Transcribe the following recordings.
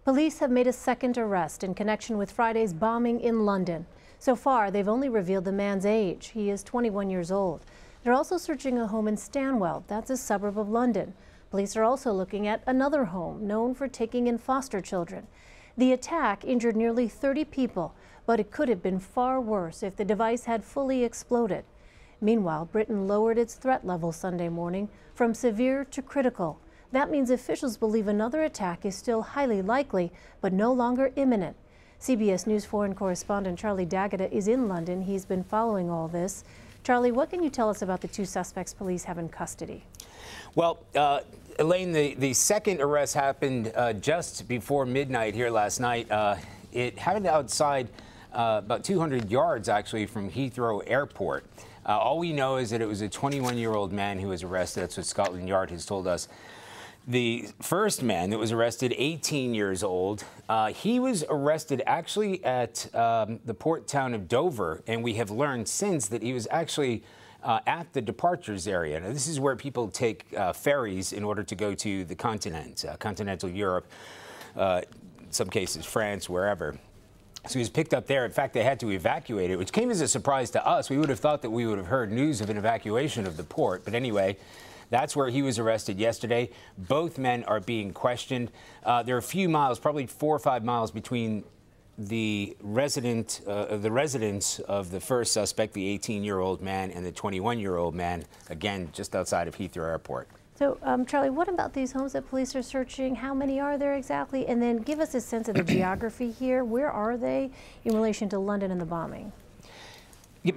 Police have made a second arrest in connection with Friday's bombing in London. So far, they've only revealed the man's age. He is 21 years old. They're also searching a home in Stanwell. That's a suburb of London. Police are also looking at another home known for taking in foster children. The attack injured nearly 30 people, but it could have been far worse if the device had fully exploded. Meanwhile, Britain lowered its threat level Sunday morning from severe to critical. That means officials believe another attack is still highly likely, but no longer imminent. CBS News foreign correspondent Charlie D'Agata is in London. He's been following all this. Charlie, what can you tell us about the two suspects police have in custody? Well, Elaine, the second arrest happened just before midnight here last night. It happened outside about 200 yards, actually, from Heathrow Airport. All we know is that it was a 21-year-old man who was arrested. That's what Scotland Yard has told us. The first man that was arrested, 18 years old, he was arrested actually at the port town of Dover, and we have learned since that he was actually at the departures area. Now, this is where people take ferries in order to go to the continent, continental Europe, in some cases France, wherever. So he was picked up there. In fact, they had to evacuate it, which came as a surprise to us. We would have thought that we would have heard news of an evacuation of the port. But anyway, that's where he was arrested yesterday. Both men are being questioned. There are a few miles, probably 4 or 5 miles, between the residence of the first suspect, the 18-year-old man, and the 21-year-old man, again, just outside of Heathrow Airport. So, Charlie, what about these homes that police are searching? How many are there exactly? And then give us a sense of the geography here. Where are they in relation to London and the bombing?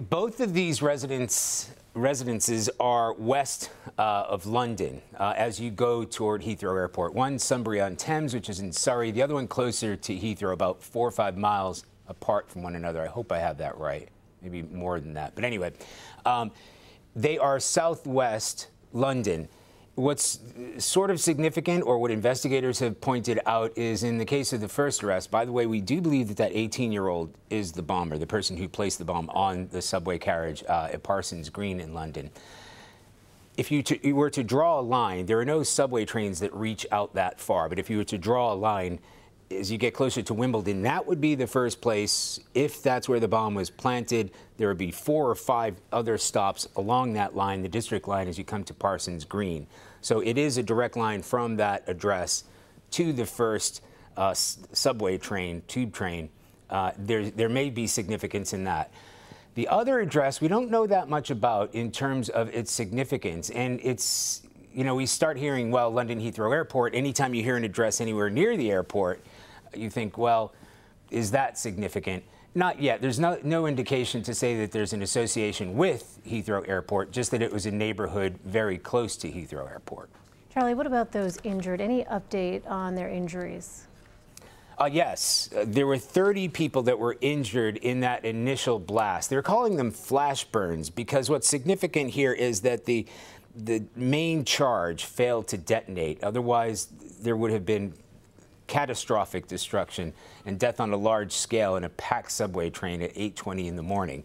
Both of these residences are west of London as you go toward Heathrow Airport. One, Sunbury-on-Thames, which is in Surrey. The other one closer to Heathrow, about 4 or 5 miles apart from one another. I hope I have that right. Maybe more than that. But anyway, they are southwest London. What's sort of significant, or what investigators have pointed out, is in the case of the first arrest, by the way, we do believe that that 18-year-old is the bomber, the person who placed the bomb on the subway carriage at Parsons Green in London. If you were to draw a line, there are no subway trains that reach out that far, but if you were to draw a line, as you get closer to Wimbledon, that would be the first place. If that's where the bomb was planted, there would be 4 or 5 other stops along that line, the district line, as you come to Parsons Green. So it is a direct line from that address to the first subway train, tube train. There may be significance in that. The other address, we don't know that much about in terms of its significance. And it's, you know, we start hearing, well, London Heathrow Airport. Anytime you hear an address anywhere near the airport, you think, well, is that significant? Not yet. There's no indication to say that there's an association with Heathrow Airport, just that it was a neighborhood very close to Heathrow Airport. Charlie, what about those injured? Any update on their injuries? Yes. There were 30 people that were injured in that initial blast. They're calling them flash burns because what's significant here is that the main charge failed to detonate. Otherwise, there would have been catastrophic destruction and death on a large scale in a packed subway train at 8:20 in the morning.